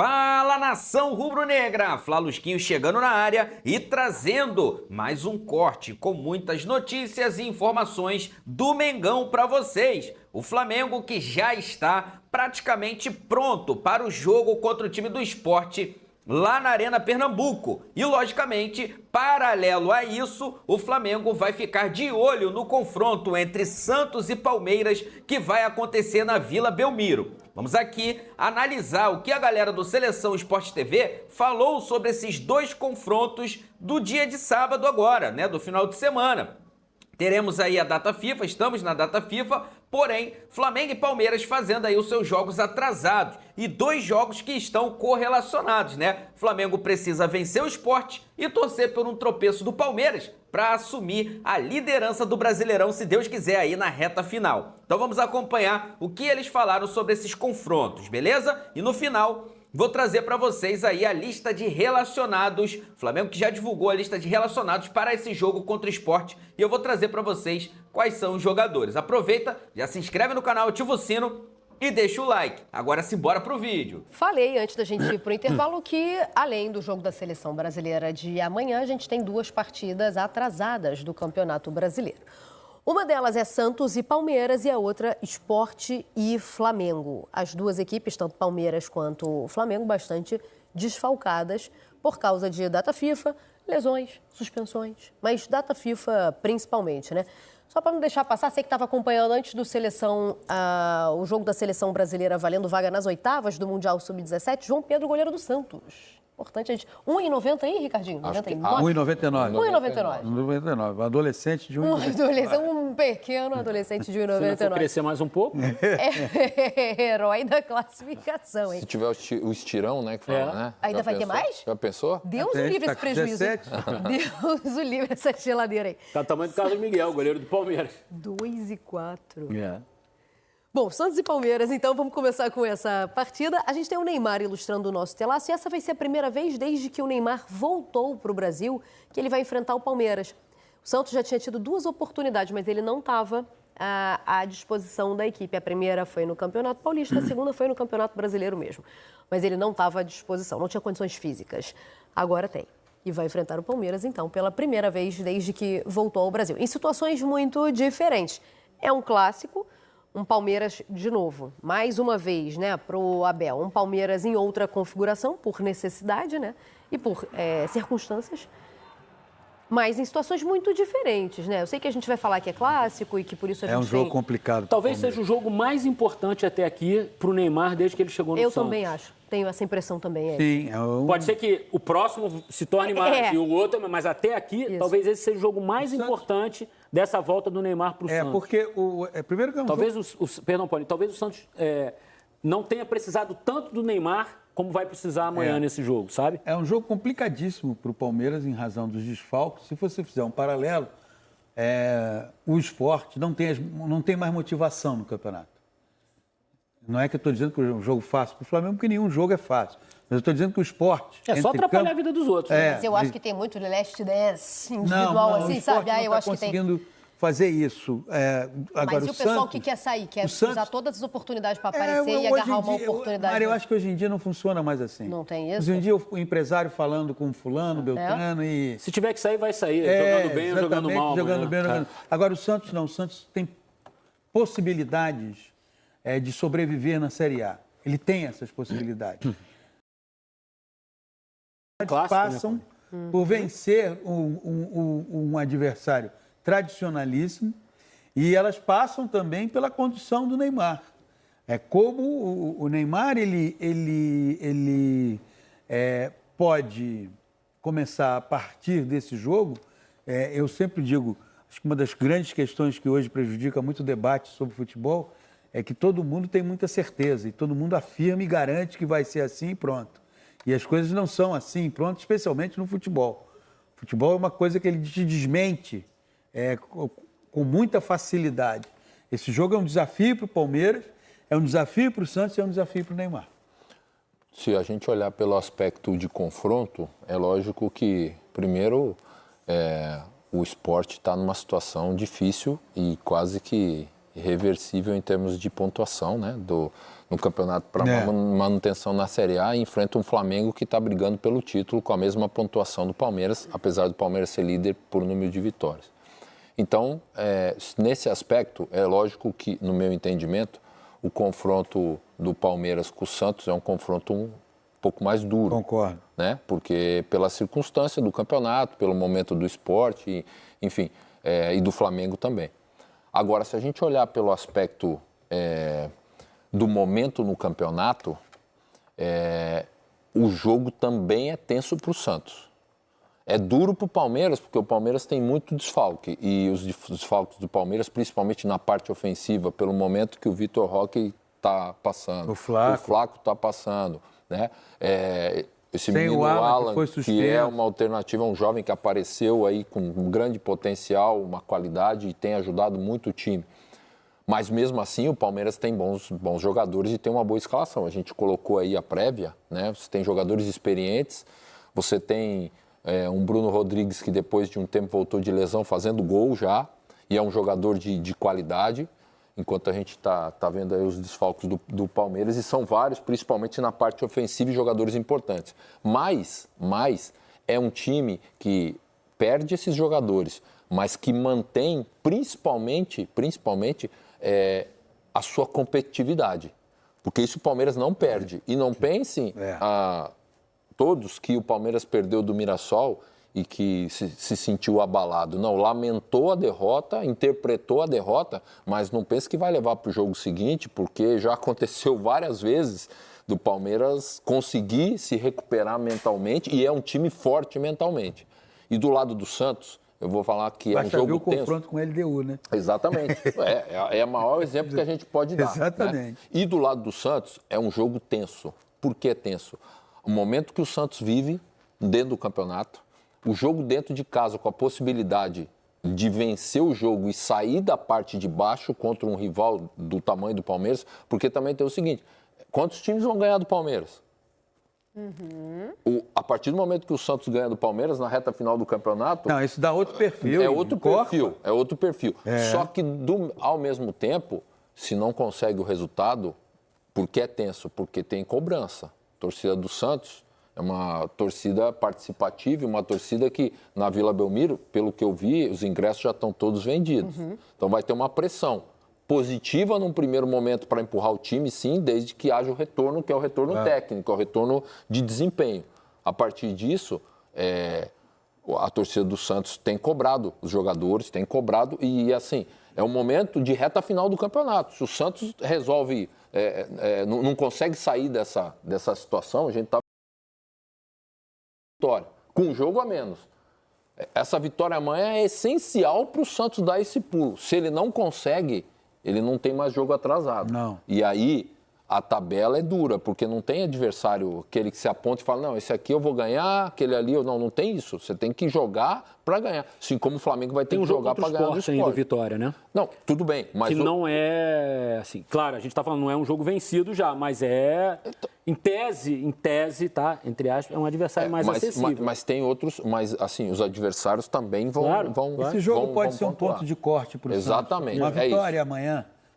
Fala, nação rubro-negra! Flalusquinho chegando na área e trazendo mais um corte com muitas notícias e informações do Mengão para vocês. O Flamengo que já está praticamente pronto para o jogo contra o time do Sport lá na Arena Pernambuco. E, logicamente, paralelo a isso, o Flamengo vai ficar de olho no confronto entre Santos e Palmeiras que vai acontecer na Vila Belmiro. Vamos aqui analisar o que a galera do Seleção Sport TV falou sobre esses dois confrontos do dia de sábado agora, né, do final de semana. Teremos aí a data FIFA, estamos na data FIFA, porém, Flamengo e Palmeiras fazendo aí os seus jogos atrasados e dois jogos que estão correlacionados, né? Flamengo precisa vencer o Sport e torcer por um tropeço do Palmeiras para assumir a liderança do Brasileirão, se Deus quiser, aí na reta final. Então vamos acompanhar o que eles falaram sobre esses confrontos, beleza? E no final vou trazer para vocês aí a lista de relacionados, Flamengo que já divulgou a lista de relacionados para esse jogo contra o Sport, e eu vou trazer para vocês quais são os jogadores. Aproveita, já se inscreve no canal, ativa o sino e deixa o like. Agora simbora pro vídeo. Falei antes da gente ir pro intervalo que, além do jogo da Seleção Brasileira de amanhã, a gente tem duas partidas atrasadas do Campeonato Brasileiro. Uma delas é Santos e Palmeiras e a outra Sport e Flamengo. As duas equipes, tanto Palmeiras quanto Flamengo, bastante desfalcadas por causa de data FIFA, lesões, suspensões, mas data FIFA principalmente, né? Só para não deixar passar, sei que estava acompanhando antes do o jogo da Seleção Brasileira valendo vaga nas oitavas do Mundial Sub-17, João Pedro, goleiro do Santos. Importante a gente... 1,90 aí, Ricardinho? 1,99. 1,99. 1,99. Um adolescente de 1,99. Um pequeno adolescente de 1,99. Se crescer mais um pouco. É herói da classificação, hein? Se tiver o estirão, né? Que fala, né? Ainda Já vai ter pensou? mais? Já pensou? Deus o livre esse prejuízo. 17. Deus o livre essa geladeira aí. Tá o tamanho do Carlos Miguel, goleiro do Palmeiras. 2,4. É. Bom, Santos e Palmeiras, então vamos começar com essa partida. A gente tem o Neymar ilustrando o nosso telaço e essa vai ser a primeira vez desde que o Neymar voltou para o Brasil que ele vai enfrentar o Palmeiras. O Santos já tinha tido duas oportunidades, mas ele não estava à disposição da equipe. A primeira foi no Campeonato Paulista, a segunda foi no Campeonato Brasileiro mesmo. Mas ele não estava à disposição, não tinha condições físicas. Agora tem. E vai enfrentar o Palmeiras, então, pela primeira vez desde que voltou ao Brasil. Em situações muito diferentes. É um clássico. Um Palmeiras, de novo, mais uma vez, né, pro Abel. Um Palmeiras em outra configuração, por necessidade, né, e por circunstâncias, mas em situações muito diferentes, né. Eu sei que a gente vai falar que é clássico e que por isso a gente É um jogo complicado. Talvez seja o jogo mais importante até aqui pro Neymar desde que ele chegou no Eu Santos. também acho. Tenho essa impressão também. Sim. Pode ser que o próximo se torne mais e o outro, mas até aqui, Isso. talvez esse seja o jogo mais importante dessa volta do Neymar pro Santos. Porque primeiro que é um Talvez jogo... Perdão, Paulinho, talvez o Santos não tenha precisado tanto do Neymar como vai precisar amanhã nesse jogo, sabe? É um jogo complicadíssimo para o Palmeiras em razão dos desfalques. Se você fizer um paralelo, o Sport não tem mais motivação no campeonato. Não é que eu estou dizendo que é um jogo fácil para o Flamengo, porque nenhum jogo é fácil. Mas eu estou dizendo que o Sport... É só atrapalhar a vida dos outros. Né? Mas eu acho que tem muito last dance individual, assim, sabe? Não Eu acho que tem. conseguindo fazer isso. Agora, Mas e o pessoal que quer sair, quer usar todas as oportunidades para aparecer e agarrar uma oportunidade? Maria, eu acho que hoje em dia não funciona mais assim. Não tem isso? Hoje em dia o empresário falando com fulano, Beltrano e... Se tiver que sair, vai sair. Jogando bem ou jogando mal. Jogando bem, jogando... Agora, o Santos não. O Santos tem possibilidades de sobreviver na Série A. Ele tem essas possibilidades. Clássico, Passam por vencer um adversário tradicionalíssimo e elas passam também pela condição do Neymar. Como o Neymar ele pode começar a partir desse jogo. Eu sempre digo, acho que uma das grandes questões que hoje prejudica muito o debate sobre futebol é que todo mundo tem muita certeza e todo mundo afirma e garante que vai ser assim e pronto. E as coisas não são assim, pronto, especialmente no futebol. O futebol é uma coisa que ele te desmente com muita facilidade. Esse jogo é um desafio para o Palmeiras, é um desafio para o Santos e é um desafio para o Neymar. Se a gente olhar pelo aspecto de confronto, é lógico que, primeiro, o Sport está numa situação difícil e quase que irreversível em termos de pontuação, né? No campeonato para manutenção na Série A, e enfrenta um Flamengo que está brigando pelo título com a mesma pontuação do Palmeiras, apesar do Palmeiras ser líder por número de vitórias. Então, nesse aspecto, é lógico que, no meu entendimento, o confronto do Palmeiras com o Santos é um confronto um pouco mais duro. Concordo. Né? Porque pela circunstância do campeonato, pelo momento do esporte, enfim, e do Flamengo também. Agora, se a gente olhar pelo aspecto do momento no campeonato, o jogo também é tenso para o Santos. É duro para o Palmeiras, porque o Palmeiras tem muito desfalque. E os desfalques do Palmeiras, principalmente na parte ofensiva, pelo momento que o Vitor Roque está passando. O Flaco está passando. Né? Esse tem menino o Alan, que é uma alternativa, um jovem que apareceu aí com um grande potencial, uma qualidade e tem ajudado muito o time. Mas mesmo assim o Palmeiras tem bons jogadores e tem uma boa escalação. A gente colocou aí a prévia, né? Você tem jogadores experientes, você tem um Bruno Rodrigues que depois de um tempo voltou de lesão fazendo gol já, e é um jogador de qualidade, enquanto a gente está vendo aí os desfalques do Palmeiras, e são vários, principalmente na parte ofensiva, e jogadores importantes. Mas é um time que perde esses jogadores, mas que mantém principalmente a sua competitividade. Porque isso o Palmeiras não perde. E não pensem todos que o Palmeiras perdeu do Mirassol e que se sentiu abalado. Não, lamentou a derrota, interpretou a derrota, mas não pense que vai levar para o jogo seguinte, porque já aconteceu várias vezes do Palmeiras conseguir se recuperar mentalmente, e é um time forte mentalmente. E do lado do Santos, eu vou falar que é um jogo tenso. o confronto com a LDU, né? Exatamente. É o maior exemplo que a gente pode dar. Exatamente. Né? E do lado do Santos, é um jogo tenso. Por que tenso? O momento que o Santos vive dentro do campeonato, o jogo dentro de casa com a possibilidade de vencer o jogo e sair da parte de baixo contra um rival do tamanho do Palmeiras, porque também tem o seguinte, quantos times vão ganhar do Palmeiras? A partir do momento que o Santos ganha do Palmeiras, na reta final do campeonato... Não, isso dá outro perfil. É outro perfil. Só que, ao mesmo tempo, se não consegue o resultado, porque é tenso? Porque tem cobrança. A torcida do Santos é uma torcida participativa, uma torcida que, na Vila Belmiro, pelo que eu vi, os ingressos já estão todos vendidos. Então vai ter uma pressão positiva num primeiro momento para empurrar o time, sim, desde que haja o retorno, que é o retorno técnico, é o retorno de desempenho. A partir disso, a torcida do Santos tem cobrado, os jogadores têm cobrado, e assim, é um momento de reta final do campeonato. Se o Santos resolve, não consegue sair dessa situação, a gente está vitória, com um jogo a menos. Essa vitória amanhã é essencial para o Santos dar esse pulo. Se ele não consegue, ele não tem mais jogo atrasado. Não. E aí, a tabela é dura, porque não tem adversário, aquele que se aponta e fala, não, esse aqui eu vou ganhar, aquele ali, não tem isso. Você tem que jogar para ganhar. Assim como o Flamengo vai ter que jogar para ganhar do Sport. Tem um jogo Vitória, né? Não, tudo bem. Mas não é, assim, claro, a gente está falando, não é um jogo vencido já, mas em tese, tá, entre aspas, é um adversário mais acessível. Mas tem outros, mas assim, os adversários também vão... Esse jogo pode ser um ponto de corte para o Santos. Exatamente.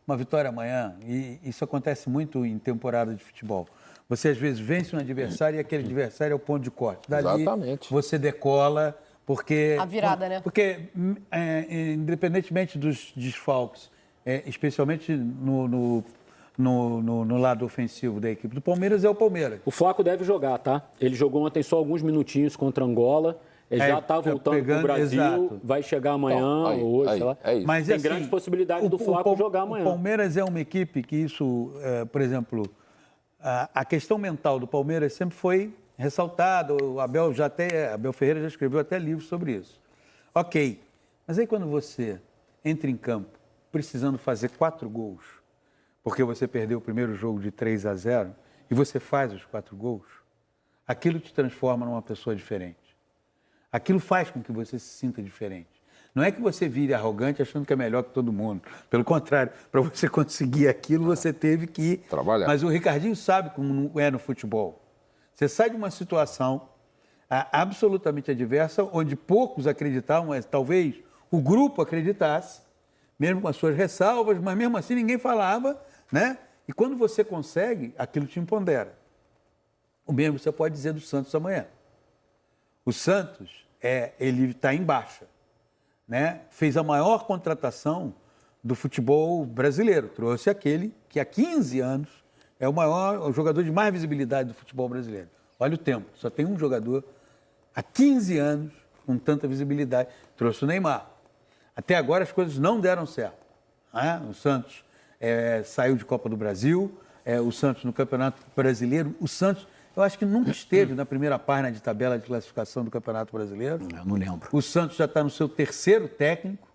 Uma vitória amanhã, e isso acontece muito em temporada de futebol. Você, às vezes, vence um adversário e aquele adversário é o ponto de corte. Dali, exatamente. Você decola, porque... A virada, né? Porque, independentemente dos desfalques, especialmente no lado ofensivo da equipe do Palmeiras, é o Palmeiras. O Flaco deve jogar, tá? Ele jogou ontem só alguns minutinhos contra Angola. Ele já está voltando para o Brasil, exato. Vai chegar amanhã ou hoje, sei lá. Mas, tem assim, grande possibilidade do Flaco jogar amanhã. O Palmeiras é uma equipe que isso, por exemplo, a questão mental do Palmeiras sempre foi ressaltada. O Abel Ferreira já escreveu até livros sobre isso. Ok, mas aí quando você entra em campo precisando fazer 4 gols, porque você perdeu o primeiro jogo de 3-0 e você faz os 4 gols, aquilo te transforma numa pessoa diferente. Aquilo faz com que você se sinta diferente. Não é que você vire arrogante achando que é melhor que todo mundo. Pelo contrário, para você conseguir aquilo, você teve que trabalhar. Mas o Ricardinho sabe como é no futebol. Você sai de uma situação absolutamente adversa, onde poucos acreditavam, mas talvez o grupo acreditasse, mesmo com as suas ressalvas, mas mesmo assim ninguém falava, né? E quando você consegue, aquilo te empodera. O mesmo você pode dizer do Santos amanhã. O Santos, ele está em baixa, né? Fez a maior contratação do futebol brasileiro. Trouxe aquele que há 15 anos é o jogador de mais visibilidade do futebol brasileiro. Olha o tempo, só tem um jogador há 15 anos com tanta visibilidade. Trouxe o Neymar. Até agora as coisas não deram certo, né? O Santos saiu de Copa do Brasil, o Santos no Campeonato Brasileiro. O Santos, eu acho que nunca esteve na primeira página de tabela de classificação do Campeonato Brasileiro. Eu não lembro. O Santos já está no seu 3º técnico.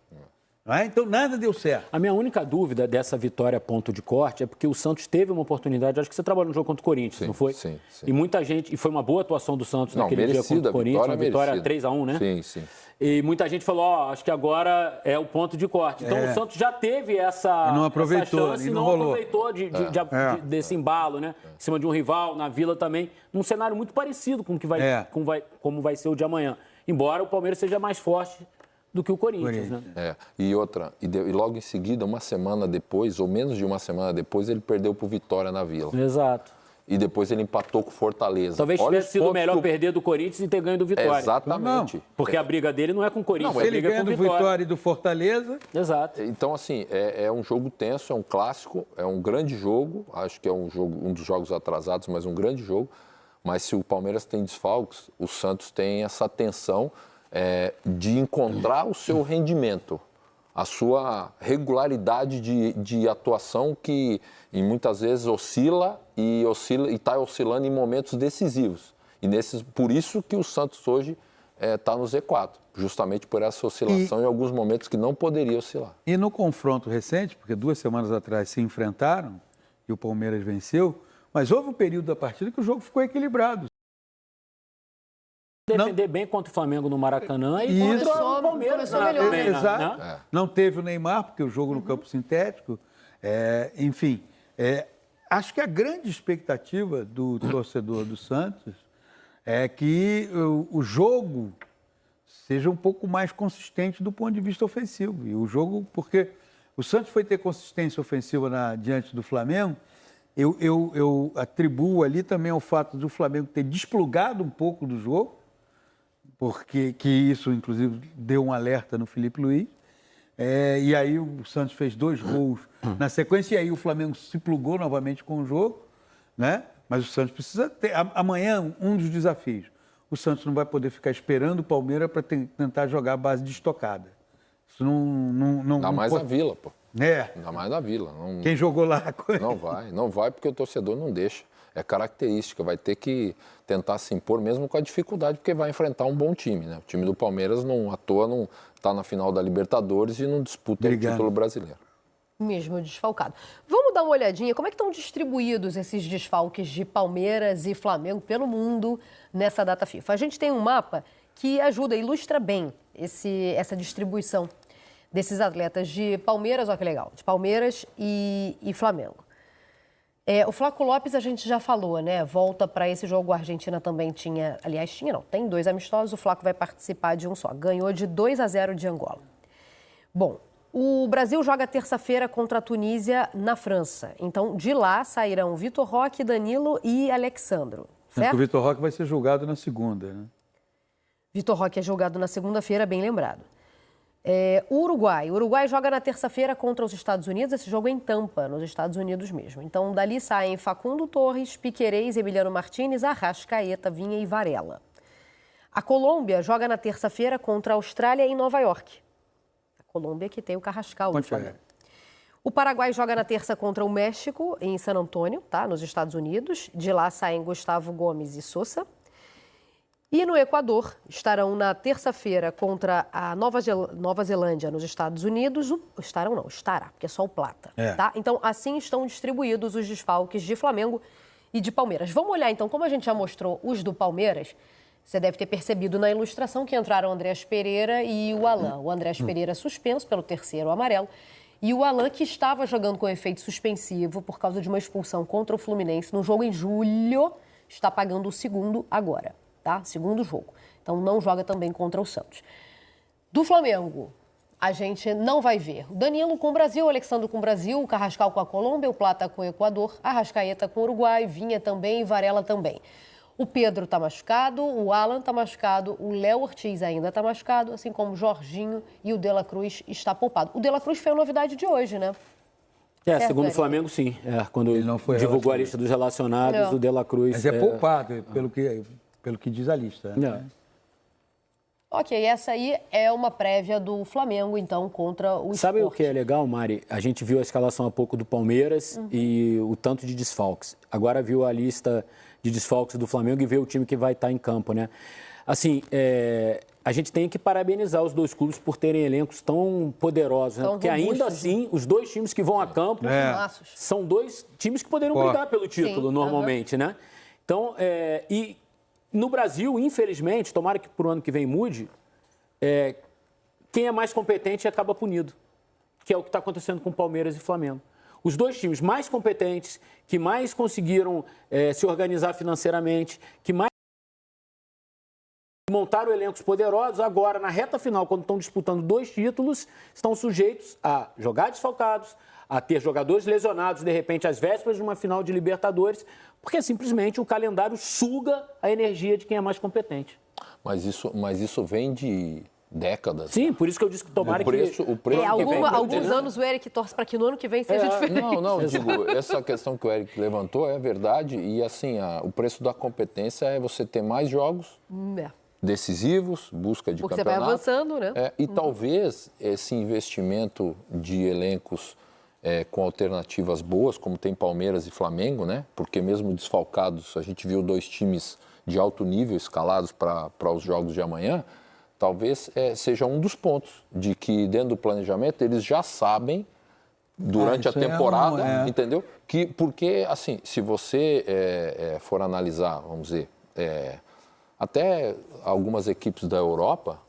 Então nada deu certo. A minha única dúvida dessa vitória ponto de corte é porque o Santos teve uma oportunidade, acho que você trabalhou no jogo contra o Corinthians, não foi? Sim. E muita gente, e foi uma boa atuação do Santos naquele dia contra o Corinthians, uma vitória 3-1, né? Sim. E muita gente falou, acho que agora é o ponto de corte. Então o Santos já teve essa, não aproveitou, essa chance, e não rolou. aproveitou desse embalo, né? Em cima de um rival, na Vila também, num cenário muito parecido com o que como vai ser o de amanhã. Embora o Palmeiras seja mais forte do que o Corinthians, né? E logo em seguida, uma semana depois, ou menos de uma semana depois, ele perdeu pro Vitória na Vila. Exato. E depois ele empatou com o Fortaleza. Talvez tivesse sido melhor perder do Corinthians e ter ganho do Vitória. Exatamente. Porque a briga dele não é com o Corinthians, Ele ganha do Vitória e do Fortaleza. Exato. Então, assim, é um jogo tenso, é um clássico, é um grande jogo. Acho que é um dos jogos atrasados, mas um grande jogo. Mas se o Palmeiras tem desfalques, o Santos tem essa tensão de encontrar o seu rendimento, a sua regularidade de atuação que muitas vezes oscila e está oscilando em momentos decisivos. E por isso que o Santos hoje está no Z4, justamente por essa oscilação em alguns momentos que não poderia oscilar. E no confronto recente, porque 2 semanas atrás se enfrentaram e o Palmeiras venceu, mas houve um período da partida que o jogo ficou equilibrado. Defender bem contra o Flamengo no Maracanã e contra o Palmeiras também, Exato. né? Não teve o Neymar, porque o jogo no campo sintético. Enfim, acho que a grande expectativa do torcedor do Santos é que o jogo seja um pouco mais consistente do ponto de vista ofensivo. E o jogo, porque o Santos foi ter consistência ofensiva diante do Flamengo, eu atribuo ali também ao fato do Flamengo ter desplugado um pouco do jogo, porque isso, inclusive, deu um alerta no Felipe Luiz. E aí o Santos fez 2 gols na sequência, e aí o Flamengo se plugou novamente com o jogo, né? Mas o Santos precisa ter... Amanhã, um dos desafios. O Santos não vai poder ficar esperando o Palmeiras para tentar jogar a base de estocada. Isso não Ainda mais na Vila, pô. Ainda mais na Vila. Quem jogou lá... Não vai porque o torcedor não deixa. É característica, vai ter que tentar se impor mesmo com a dificuldade, porque vai enfrentar um bom time, né? O time do Palmeiras não está na final da Libertadores e não disputa o título brasileiro. Mesmo desfalcado. Vamos dar uma olhadinha, como é que estão distribuídos esses desfalques de Palmeiras e Flamengo pelo mundo nessa data FIFA? A gente tem um mapa que ilustra bem essa distribuição desses atletas de Palmeiras, olha que legal, de Palmeiras e Flamengo. O Flaco Lopes a gente já falou, né? Volta para esse jogo. A Argentina também tem 2 amistosos. O Flaco vai participar de um só. Ganhou de 2-0 de Angola. Bom, o Brasil joga terça-feira contra a Tunísia na França. Então, de lá sairão Vitor Roque, Danilo e Alexandro. Certo? O Vitor Roque vai ser julgado na segunda, né? Vitor Roque é julgado na segunda-feira, bem lembrado. O Uruguai joga na terça-feira contra os Estados Unidos, esse jogo é em Tampa, nos Estados Unidos mesmo. Então, dali saem Facundo Torres, Piquerez, Emiliano Martínez, Arrascaeta, Vinha e Varela. A Colômbia joga na terça-feira contra a Austrália em Nova York. A Colômbia que tem o Carrascal do Flamengo. O Paraguai joga na terça contra o México, em San Antônio, nos Estados Unidos. De lá saem Gustavo Gomes e Sousa. E no Equador, estarão na terça-feira contra a Nova Zelândia, nos Estados Unidos. Estará, porque é só o Plata. Tá? Então, assim estão distribuídos os desfalques de Flamengo e de Palmeiras. Vamos olhar, então, como a gente já mostrou os do Palmeiras, você deve ter percebido na ilustração que entraram o Andreas Pereira e o Alan. O Andreas Pereira suspenso pelo 3º amarelo. E o Alan, que estava jogando com efeito suspensivo por causa de uma expulsão contra o Fluminense no jogo em julho, está pagando o 2º agora. Tá? 2º jogo. Então, não joga também contra o Santos. Do Flamengo, a gente não vai ver. O Danilo com o Brasil, o Alexandre com o Brasil, o Carrascal com a Colômbia, o Plata com o Equador, a Arrascaeta com o Uruguai, Vinha também e Varela também. O Pedro está machucado, o Alan está machucado, o Léo Ortiz ainda está machucado, assim como o Jorginho e o De La Cruz está poupado. O De La Cruz foi a novidade de hoje, né? Certo, segundo o Flamengo, sim. Quando ele não foi divulgou a lista dos relacionados, o De La Cruz... Mas é poupado, pelo que diz a lista. Né? Ok, essa aí é uma prévia do Flamengo, então, contra o Sport. Sabe o que é legal, Mari? A gente viu a escalação há pouco do Palmeiras e o tanto de desfalques. Agora viu a lista de desfalques do Flamengo e vê o time que vai estar em campo, né? Assim, a gente tem que parabenizar os dois clubes por terem elencos tão poderosos, né? Porque ainda assim, os dois times que vão a campo são dois times que poderiam brigar pelo título, normalmente, né? Então, e no Brasil, infelizmente, tomara que pro ano que vem mude, quem é mais competente acaba punido, que é o que está acontecendo com Palmeiras e Flamengo. Os dois times mais competentes, que mais conseguiram se organizar financeiramente, que mais montaram elencos poderosos, agora, na reta final, quando estão disputando 2 títulos, estão sujeitos a jogar desfalcados, a ter jogadores lesionados, de repente, às vésperas de uma final de Libertadores, porque simplesmente o calendário suga a energia de quem é mais competente. Mas isso vem de décadas. Sim, por isso que eu disse que tomara o preço alguns anos o Eric torce para que no ano que vem seja diferente. Não, digo, essa questão que o Eric levantou é verdade e assim, o preço da competência é você ter mais jogos decisivos, busca de porque campeonato. Porque você vai avançando, né? E talvez esse investimento de elencos com alternativas boas, como tem Palmeiras e Flamengo, né? Porque mesmo desfalcados, a gente viu 2 times de alto nível escalados para os jogos de amanhã, talvez seja um dos pontos de que dentro do planejamento eles já sabem durante a temporada, entendeu? Porque, assim, se você for analisar, vamos dizer, até algumas equipes da Europa,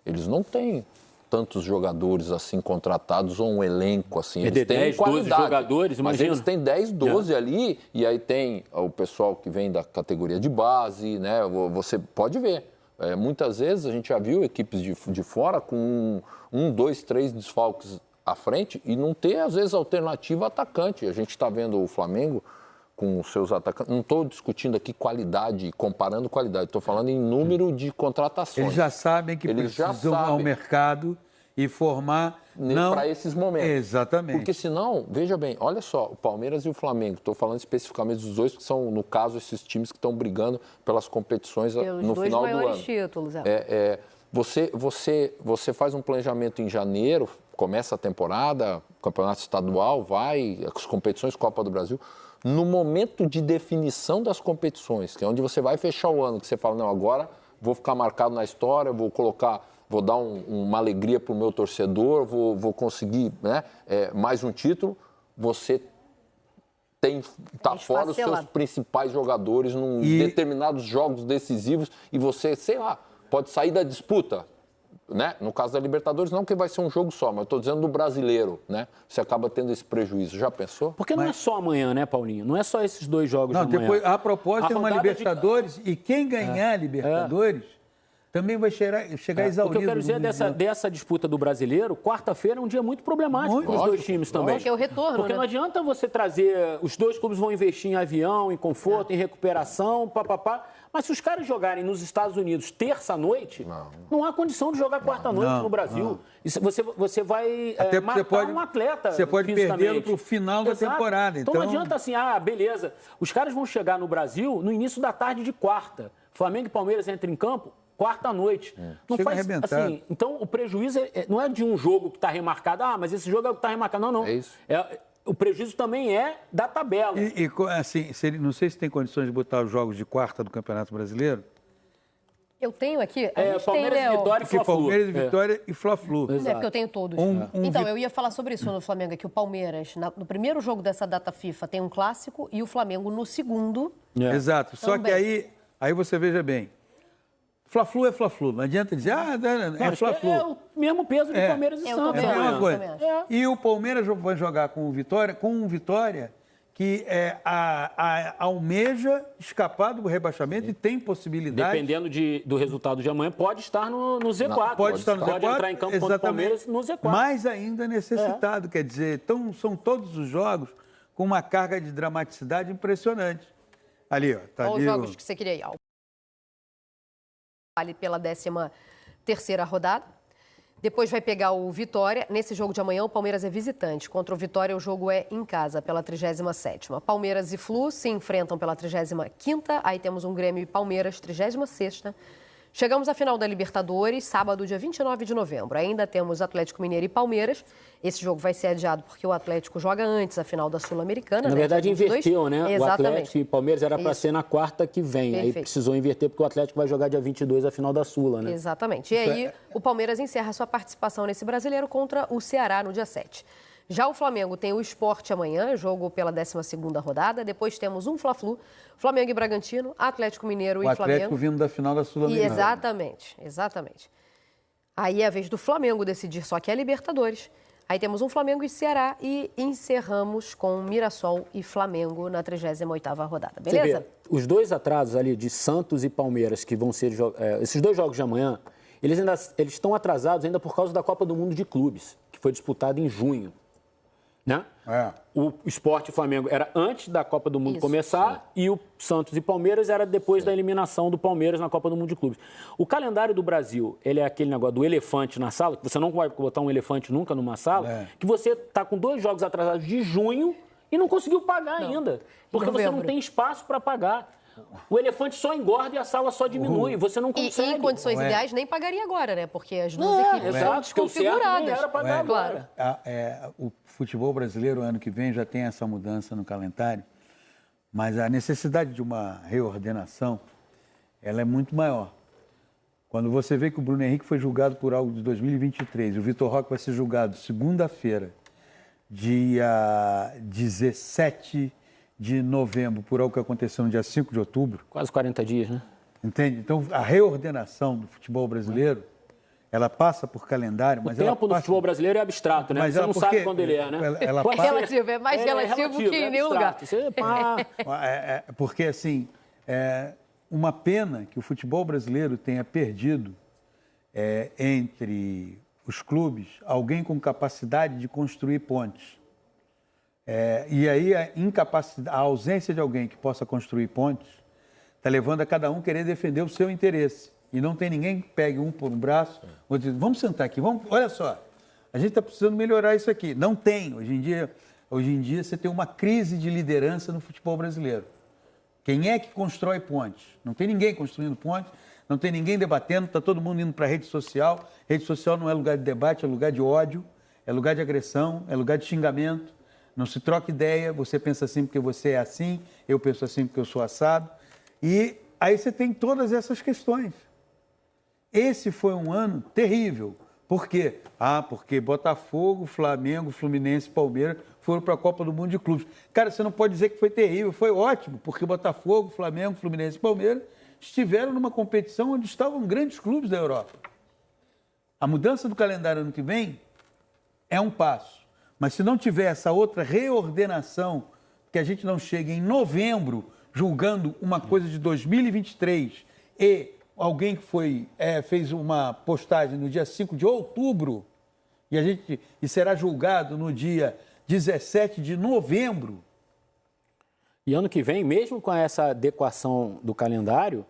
eles não têm tantos jogadores assim contratados ou um elenco assim. Eles têm 10, 12 jogadores, mas imagina. Eles têm 10, 12 ali e aí tem o pessoal que vem da categoria de base, né? Você pode ver. Muitas vezes a gente já viu equipes de fora com 2, 3 desfalques à frente e não ter, às vezes, alternativa atacante. A gente está vendo o Flamengo com os seus atacantes. Não estou discutindo aqui qualidade, comparando qualidade. Estou falando em número de contratações. Eles já sabem que precisam ao mercado e formar... para esses momentos. Exatamente. Porque senão, veja bem, olha só, o Palmeiras e o Flamengo, estou falando especificamente dos dois, que são, no caso, esses times que estão brigando pelas competições no final do ano. Títulos, Você faz um planejamento em janeiro, começa a temporada, campeonato estadual, as competições, Copa do Brasil. No momento de definição das competições, que é onde você vai fechar o ano, que você fala, não, agora vou ficar marcado na história, vou dar uma alegria para o meu torcedor, vou conseguir, né, mais um título, você está fora os seus principais jogadores em determinados jogos decisivos e você, sei lá, pode sair da disputa. Né? No caso da Libertadores, não que vai ser um jogo só, mas eu estou dizendo do brasileiro, né? Você acaba tendo esse prejuízo. Já pensou? Porque não é só amanhã, né, Paulinho? Não é só esses 2 jogos de amanhã. Depois, a propósito, tem uma Libertadores e quem ganhar a Libertadores também vai chegar exaurido. O que eu quero dizer dessa disputa do brasileiro, quarta-feira é um dia muito problemático para os 2 times também. Porque é o retorno, Porque não adianta você trazer... Os 2 clubes vão investir em avião, em conforto, em recuperação, papapá. Mas se os caras jogarem nos Estados Unidos terça-noite, não há condição de jogar quarta-noite no Brasil. Isso você vai matar um atleta. Você pode perdê-lo para o final da temporada. Então não adianta assim, beleza. Os caras vão chegar no Brasil no início da tarde de quarta. Flamengo e Palmeiras entram em campo quarta-noite. Não faz assim. Então o prejuízo não é de um jogo que está remarcado. Mas esse jogo é o que está remarcado. Não. É isso. O prejuízo também é da tabela. E assim, não sei se tem condições de botar os jogos de quarta do Campeonato Brasileiro. Eu tenho aqui... Palmeiras e Vitória e Fla-Flu. Palmeiras e Vitória e Fla-Flu. Porque eu tenho todos. Então, eu ia falar sobre isso no Flamengo, que o Palmeiras, no primeiro jogo dessa data FIFA, tem um clássico e o Flamengo no segundo. Exato. Só que aí você veja bem. Fla-Flu é Fla-Flu. Não adianta dizer, é Fla-Flu. É o mesmo peso de Palmeiras e Santos. É a mesma coisa. E o Palmeiras vai jogar com o Vitória, que almeja escapar do rebaixamento e tem possibilidade. Dependendo do resultado de amanhã, pode estar no Z4. Não, pode estar no Z4. Pode entrar em campo contra o Palmeiras no Z4. Mais ainda necessitado, quer dizer, então são todos os jogos com uma carga de dramaticidade impressionante. Ali, ó. Tá Olha ali os jogos que você queria ir. Vale pela 13ª rodada. Depois vai pegar o Vitória. Nesse jogo de amanhã, o Palmeiras é visitante. Contra o Vitória, o jogo é em casa, pela 37ª. Palmeiras e Flu se enfrentam pela 35ª. Aí temos um Grêmio e Palmeiras, 36ª. Chegamos à final da Libertadores, sábado, dia 29 de novembro. Ainda temos Atlético Mineiro e Palmeiras. Esse jogo vai ser adiado porque o Atlético joga antes a final da Sul-Americana. Na verdade, inverteu, né? Exatamente. O Atlético e Palmeiras era para ser na quarta que vem. Perfeito. Aí precisou inverter porque o Atlético vai jogar dia 22 a final da Sula, né? Exatamente. E aí, o Palmeiras encerra sua participação nesse brasileiro contra o Ceará no dia 7. Já o Flamengo tem o Sport amanhã, jogo pela 12ª rodada. Depois temos um Fla-Flu, Flamengo e Bragantino, Atlético Mineiro e Flamengo. O Atlético vindo da final da Sul-Americana. Exatamente. Aí é a vez do Flamengo decidir, só que é Libertadores. Aí temos um Flamengo e Ceará e encerramos com Mirassol e Flamengo na 38ª rodada. Beleza? Os dois atrasos ali de Santos e Palmeiras, que vão ser esses dois jogos de amanhã, eles estão atrasados ainda por causa da Copa do Mundo de Clubes, que foi disputada em junho. Né? O Sport e o Flamengo era antes da Copa do Mundo começar e o Santos e Palmeiras era depois da eliminação do Palmeiras na Copa do Mundo de Clubes. O calendário do Brasil, ele é aquele negócio do elefante na sala, que você não vai botar um elefante nunca numa sala, que você está com 2 jogos atrasados de junho e não conseguiu pagar ainda, porque você não tem espaço para pagar. O elefante só engorda e a sala só diminui, você não consegue. E em condições ideais nem pagaria agora, né? Porque as duas equipes estão desconfiguradas. Era pagar agora. O futebol brasileiro, ano que vem, já tem essa mudança no calendário, mas a necessidade de uma reordenação, ela é muito maior. Quando você vê que o Bruno Henrique foi julgado por algo de 2023, o Vitor Roque vai ser julgado segunda-feira, dia 17 de novembro, por algo que aconteceu no dia 5 de outubro. Quase 40 dias, né? Entende? Então, a reordenação do futebol brasileiro, ela passa por calendário, mas o tempo do futebol brasileiro é abstrato, né? Você não sabe quando ele é, né? É relativo, é mais relativo que em nenhum lugar. Porque, assim, uma pena que o futebol brasileiro tenha perdido entre os clubes alguém com capacidade de construir pontes. E aí a ausência de alguém que possa construir pontes está levando a cada um querer defender o seu interesse. E não tem ninguém que pegue um por um braço, ou diz, vamos sentar aqui, olha só, a gente está precisando melhorar isso aqui. Não tem. Hoje em dia você tem uma crise de liderança no futebol brasileiro. Quem é que constrói pontes? Não tem ninguém construindo pontes, não tem ninguém debatendo, está todo mundo indo para a rede social. Rede social não é lugar de debate, é lugar de ódio, é lugar de agressão, é lugar de xingamento. Não se troca ideia, você pensa assim porque você é assim, eu penso assim porque eu sou assado. E aí você tem todas essas questões. Esse foi um ano terrível. Por quê? Porque Botafogo, Flamengo, Fluminense e Palmeiras foram para a Copa do Mundo de Clubes. Cara, você não pode dizer que foi terrível, foi ótimo, porque Botafogo, Flamengo, Fluminense e Palmeiras estiveram numa competição onde estavam grandes clubes da Europa. A mudança do calendário ano que vem é um passo. Mas se não tiver essa outra reordenação, que a gente não chegue em novembro julgando uma coisa de 2023 e alguém que fez uma postagem no dia 5 de outubro e será julgado no dia 17 de novembro. E ano que vem, mesmo com essa adequação do calendário,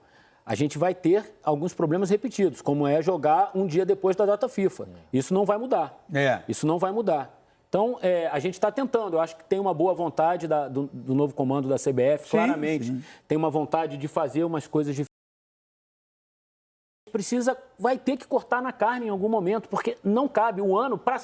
a gente vai ter alguns problemas repetidos, como é jogar um dia depois da data FIFA. Isso não vai mudar. Isso não vai mudar. Então, a gente está tentando. Eu acho que tem uma boa vontade do novo comando da CBF, claramente. Sim. Tem uma vontade de fazer umas coisas diferentes. Vai ter que cortar na carne em algum momento, porque não cabe o ano para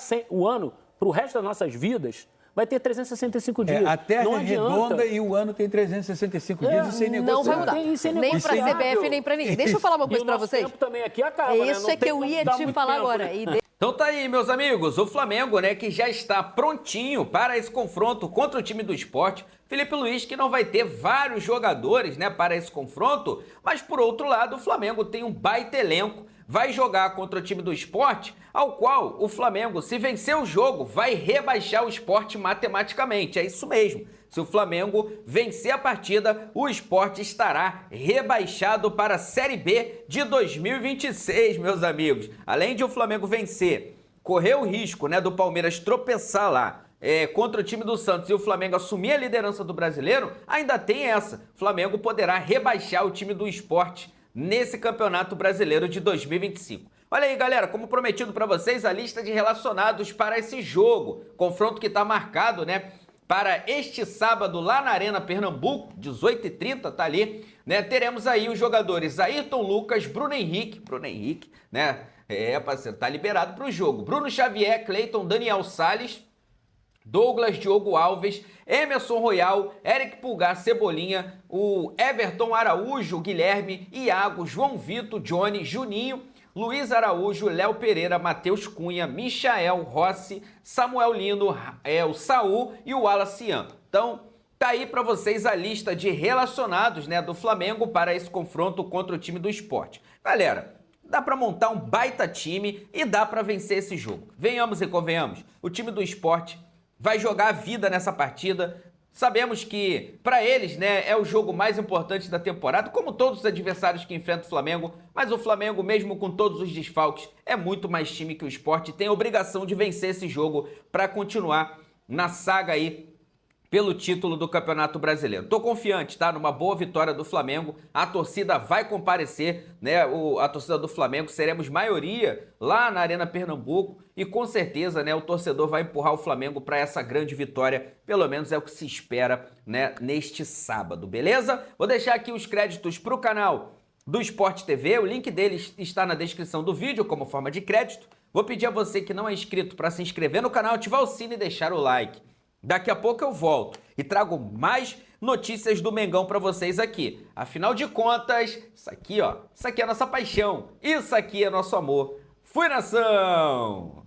o resto das nossas vidas. Vai ter 365 dias. A Terra é redonda e o ano tem 365 dias e sem negociar. Não vai mudar. Nem para a CBF, nem para ninguém. Deixa eu falar uma coisa para vocês. Tempo também aqui acaba, isso é que eu ia te falar agora. Então tá aí, meus amigos, o Flamengo, né, que já está prontinho para esse confronto contra o time do Sport. Felipe Luiz, que não vai ter vários jogadores, né, para esse confronto, mas por outro lado, o Flamengo tem um baita elenco, vai jogar contra o time do Sport, ao qual o Flamengo, se vencer o jogo, vai rebaixar o Sport matematicamente, é isso mesmo. Se o Flamengo vencer a partida, o Sport estará rebaixado para a Série B de 2026, meus amigos. Além de o Flamengo vencer, correr o risco, né, do Palmeiras tropeçar lá contra o time do Santos e o Flamengo assumir a liderança do Brasileiro, ainda tem essa. O Flamengo poderá rebaixar o time do Sport nesse Campeonato Brasileiro de 2025. Olha aí, galera, como prometido para vocês, a lista de relacionados para esse jogo. Confronto que está marcado, né, para este sábado lá na Arena Pernambuco, 18h30, tá ali, né? Teremos aí os jogadores Ayrton Lucas, Bruno Henrique, né? Parceiro, tá liberado para o jogo. Bruno Xavier, Cleiton, Daniel Salles, Douglas, Diogo Alves, Emerson Royal, Eric Pulgar, Cebolinha, o Everton Araújo, Guilherme, Iago, João Vitor, Johnny, Juninho, Luiz Araújo, Léo Pereira, Matheus Cunha, Michael Rossi, Samuel Lino, o Saul e o Alacian. Então, tá aí para vocês a lista de relacionados, né, do Flamengo para esse confronto contra o time do Sport. Galera, dá para montar um baita time e dá para vencer esse jogo. Venhamos e convenhamos, o time do Sport vai jogar a vida nessa partida. Sabemos que, para eles, né, é o jogo mais importante da temporada, como todos os adversários que enfrentam o Flamengo, mas o Flamengo, mesmo com todos os desfalques, é muito mais time que o Sport e tem a obrigação de vencer esse jogo para continuar na saga aí pelo título do Campeonato Brasileiro. Tô confiante, tá? Numa boa vitória do Flamengo. A torcida vai comparecer, né? A torcida do Flamengo, seremos maioria lá na Arena Pernambuco e com certeza, né, o torcedor vai empurrar o Flamengo para essa grande vitória. Pelo menos é o que se espera, né, neste sábado, beleza? Vou deixar aqui os créditos para o canal do Sport TV. O link deles está na descrição do vídeo como forma de crédito. Vou pedir a você que não é inscrito para se inscrever no canal, ativar o sino e deixar o like. Daqui a pouco eu volto e trago mais notícias do Mengão para vocês aqui. Afinal de contas, isso aqui é a nossa paixão, isso aqui é nosso amor. Fui, nação!